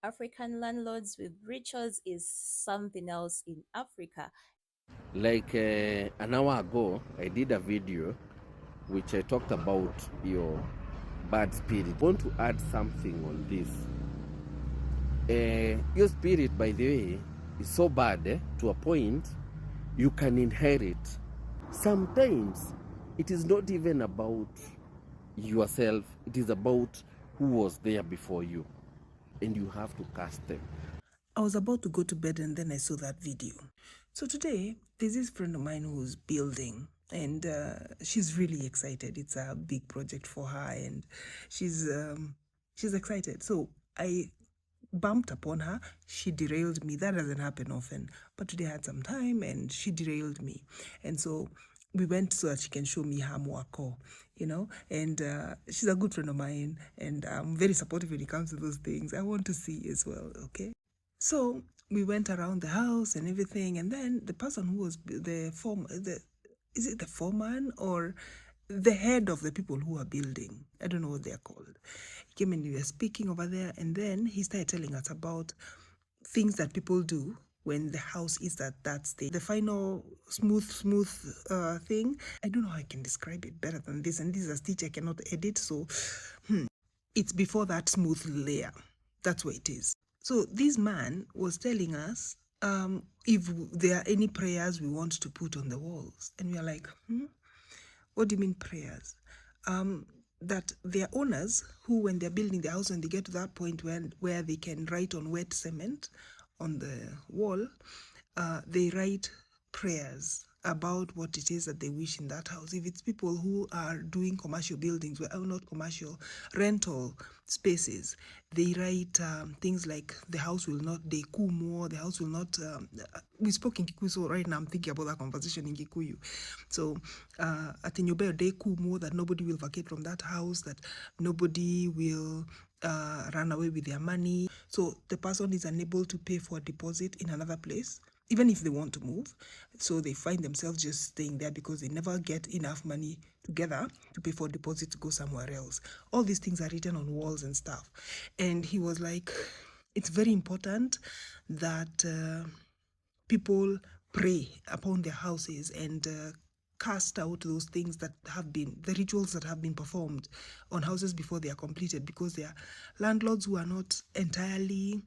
African landlords with rituals is something else in Africa. Like an hour ago, I did a video which I talked about your bad spirit. I want to add something on this. Your spirit, by the way, is so bad to a point you can inherit. Sometimes it is not even about yourself, it is about who was there before you, and you have to cast them. I was about to go to bed and then I saw that video. So today, there's this friend of mine who's building and she's really excited. It's a big project for her and she's excited. So I bumped upon her. She derailed me. That doesn't happen often. But today I had some time and she derailed me. And so we went so that she can show me her mwako, and she's a good friend of mine and I'm very supportive when it comes to those things. I want to see as well, okay? So we went around the house and everything, and then the person who was is it the foreman or the head of the people who are building? I don't know what they're called. He came and we were speaking over there, and then he started telling us about things that people do when the house is at that stage. The final smooth thing. I don't know how I can describe it better than this, and this is a stitch I cannot edit, so it's before that smooth layer. That's what it is. So this man was telling us if there are any prayers we want to put on the walls. And we are like, what do you mean prayers? That there are owners who, when they're building the house and they get to that point where they can write on wet cement on the wall, they write prayers about what it is that they wish in that house. If it's people who are doing commercial buildings, well, not commercial, rental spaces, they write things like the house will not dekumo, the house will not, we spoke in Kikuyu, so right now I'm thinking about that conversation in Kikuyu. So atinyobe dekumo, that nobody will vacate from that house, that nobody will run away with their money. So the person is unable to pay for a deposit in another place, even if they want to move. So they find themselves just staying there because they never get enough money together to pay for a deposit to go somewhere else. All these things are written on walls and stuff. And he was like, it's very important that people pray upon their houses and cast out those things that have been, the rituals that have been performed on houses before they are completed, because they are landlords who are not entirely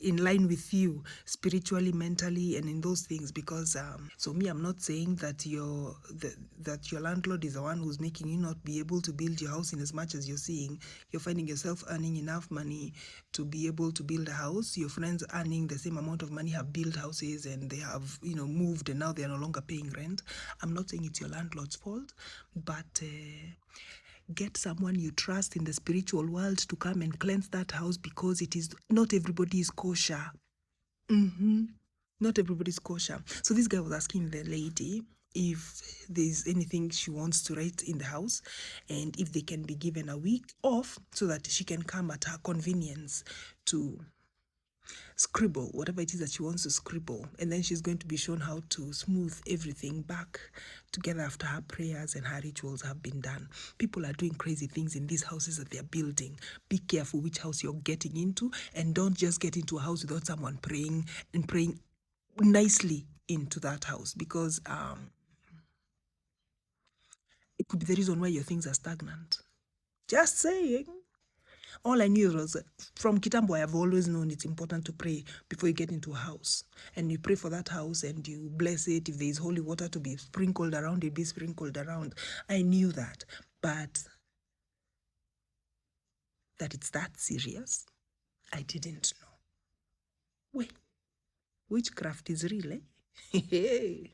in line with you spiritually, mentally, and in those things. Because so me, I'm not saying that your landlord is the one who's making you not be able to build your house. In as much as you're finding yourself earning enough money to be able to build a house, your friends earning the same amount of money have built houses and they have moved and now they're no longer paying rent. I'm not saying it's your landlord's fault, but get someone you trust in the spiritual world to come and cleanse that house, because it is not everybody is kosher. Not everybody's kosher. So this guy was asking the lady if there's anything she wants to write in the house and if they can be given a week off so that she can come at her convenience to scribble whatever it is that she wants to scribble, and then she's going to be shown how to smooth everything back together after her prayers and her rituals have been done. People are doing crazy things in these houses that they're building. Be careful which house you're getting into, and don't just get into a house without someone praying nicely into that house, because it could be the reason why your things are stagnant. Just saying. All I knew was that from Kitambo, I have always known it's important to pray before you get into a house. And you pray for that house and you bless it. If there is holy water to be sprinkled around, it be sprinkled around. I knew that. But that it's that serious, I didn't know. Wait, witchcraft is real, eh?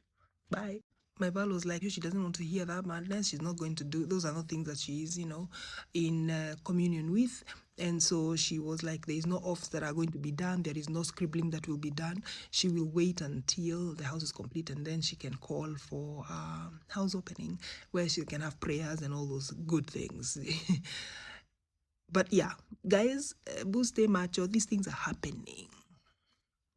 Bye. My val was like, she doesn't want to hear that madness. She's not going to do, those are not things that she is, in communion with. And so she was like, there is no offs that are going to be done. There is no scribbling that will be done. She will wait until the house is complete, and then she can call for house opening where she can have prayers and all those good things. But yeah, guys, stay macho. These things are happening.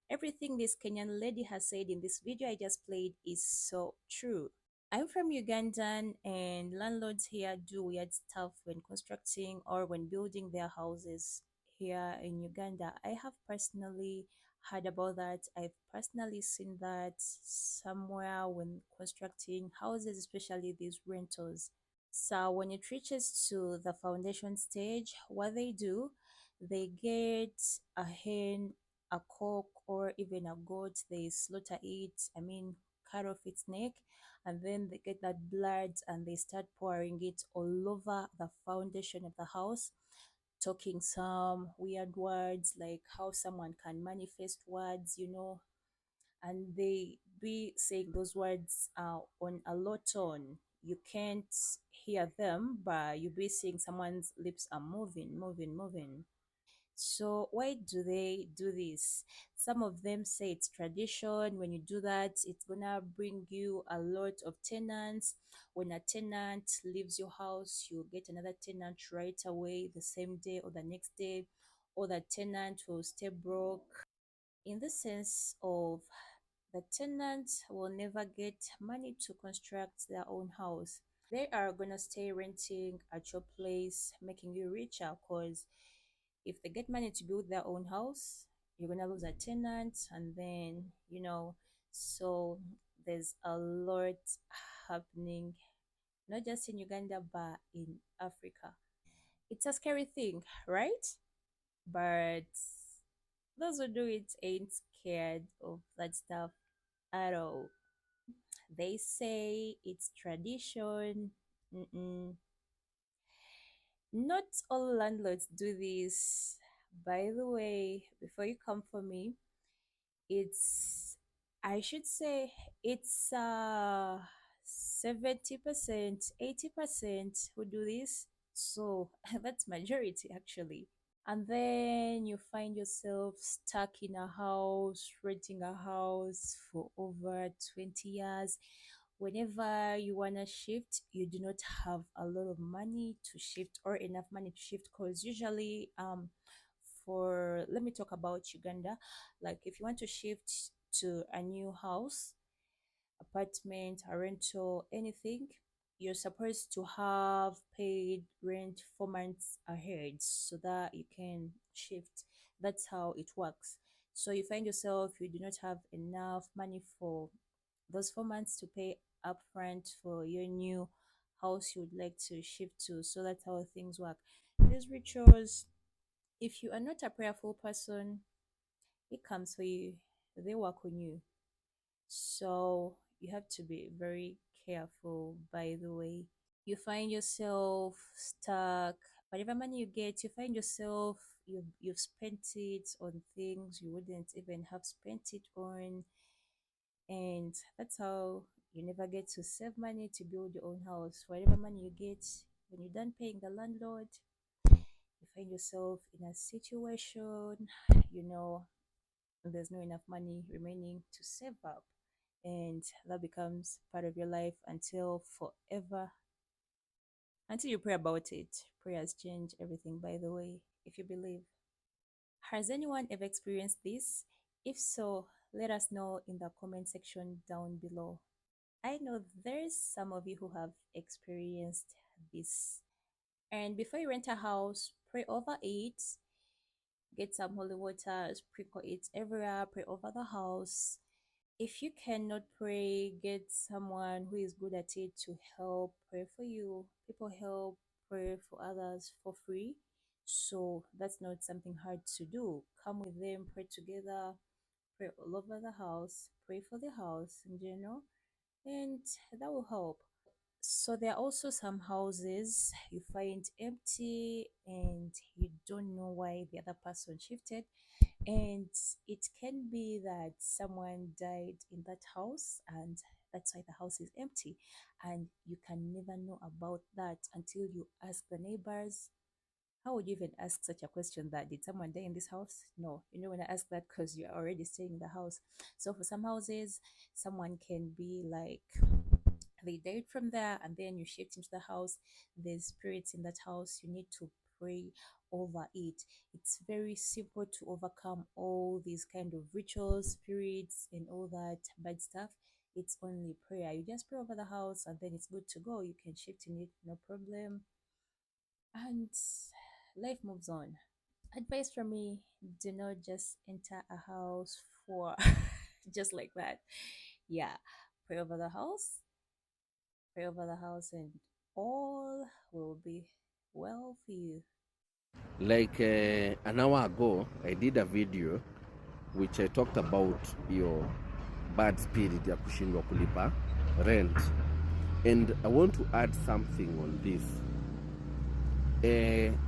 Everything this Kenyan lady has said in this video I just played is so true. I'm from Ugandan, and landlords here do weird stuff when constructing or when building their houses here in Uganda. I have personally heard about that. I've personally seen that somewhere when constructing houses, especially these rentals. So when it reaches to the foundation stage, what they do, they get a hen, a cock, or even a goat. They slaughter it. Cut off its neck, and then they get that blood and they start pouring it all over the foundation of the house, talking some weird words like how someone can manifest words, and they be saying those words on a low tone. You can't hear them, but you be seeing someone's lips are moving, moving, moving. So why do they do this? Some of them say it's tradition. When you do that, it's gonna bring you a lot of tenants. When a tenant leaves your house, you get another tenant right away, the same day or the next day, or the tenant will stay broke. In the sense of the tenant will never get money to construct their own house. They are gonna stay renting at your place, making you richer, because if they get money to build their own house, you're gonna lose a tenant, and then. So there's a lot happening, not just in Uganda but in Africa. It's a scary thing, right? But those who do it ain't scared of that stuff at all. They say it's tradition. Mm-mm. Not all landlords do this. By the way, before you come for me, it's I should say it's 70%, 80% who do this. So that's majority actually. And then you find yourself stuck in a house, renting a house for over 20 years. Whenever you want to shift, you do not have a lot of money to shift or enough money to shift, because usually for let me talk about Uganda. Like if you want to shift to a new house, apartment, a rental, anything, you're supposed to have paid rent 4 months ahead so that you can shift. That's how it works. So you find yourself you do not have enough money for those 4 months to pay upfront for your new house you would like to shift to. So that's how things work. These rituals, if you are not a prayerful person, it comes for you. They work on you. So you have to be very careful, by the way. You find yourself stuck. Whatever money you get, you find yourself you've spent it on things you wouldn't even have spent it on. And that's how you never get to save money to build your own house. Whatever money you get, when you're done paying the landlord, you find yourself in a situation, you know, there's not enough money remaining to save up. And that becomes part of your life until forever, until you pray about it. Prayers change everything, by the way, if you believe. Has anyone ever experienced this? If so, let us know in the comment section down below. I know there's some of you who have experienced this. And before you rent a house, pray over it. Get some holy water, sprinkle it everywhere, pray over the house. If you cannot pray, get someone who is good at it to help pray for you. People help pray for others for free. So that's not something hard to do. Come with them, pray together, pray all over the house, pray for the house in general, and that will help. So there are also some houses you find empty and you don't know why the other person shifted, and it can be that someone died in that house and that's why the house is empty, and you can never know about that until you ask the neighbors. How would you even ask such a question, that did someone die in this house? No, you know, when I ask that, because you're already staying in the house. So for some houses, someone can be like they died from there and then you shift into the house. There's spirits in that house, you need to pray over it. It's very simple to overcome all these kind of rituals, spirits and all that bad stuff. It's only prayer. You just pray over the house and then it's good to go. You can shift in it, no problem. And life moves on. Advice from me, do not just enter a house for just like that. Yeah. Pray over the house, pray over the house, and all will be well for you. Like an hour ago, I did a video which I talked about your bad spirit ya kushindwa kulipa rent, and I want to add something on this.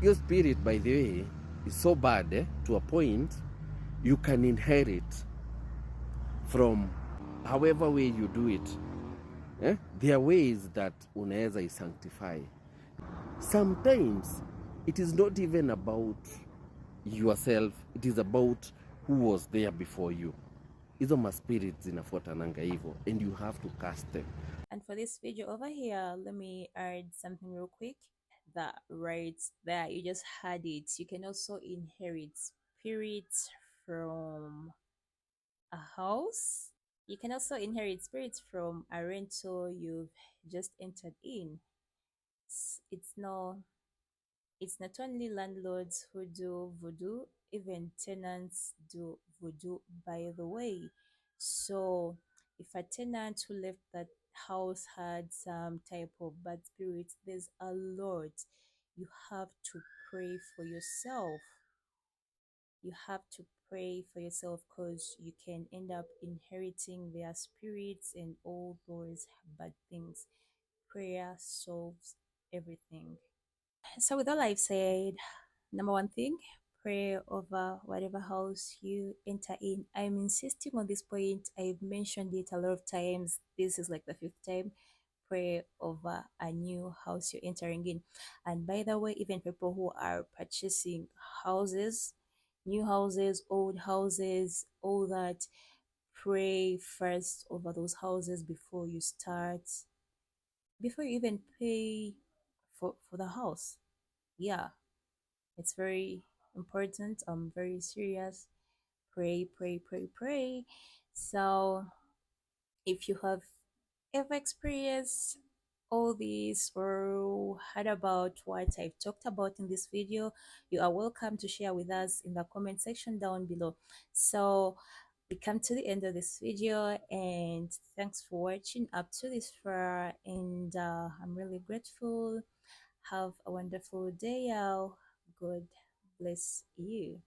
Your spirit, by the way, is so bad to a point you can inherit from however way you do it. There are ways that unaweza isanctify. Sometimes it is not even about yourself, it is about who was there before you. Hizo maspirits zinafuatananga hivyo, and you have to cast them. And for this video over here, let me add something real quick. That right there, you just had it. You can also inherit spirits from a house. You can also inherit spirits from a rental you've just entered in. It's not only landlords who do voodoo, even tenants do voodoo, by the way. So if a tenant who left that house had some type of bad spirits, there's a lot. You have to pray for yourself. You have to pray for yourself because you can end up inheriting their spirits and all those bad things. Prayer solves everything. So, with all I've said, number one thing, pray over whatever house you enter in. I'm insisting on this point. I've mentioned it a lot of times. This is like the fifth time. Pray over a new house you're entering in. And by the way, even people who are purchasing houses, new houses, old houses, all that, pray first over those houses before you even pay for the house. Yeah, it's very important. I'm very serious. Pray, pray, pray, pray. So if you have ever experienced all this or heard about what I've talked about in this video, you are welcome to share with us in the comment section down below. So we come to the end of this video, and thanks for watching up to this far, and I'm really grateful. Have a wonderful day, y'all. God bless you.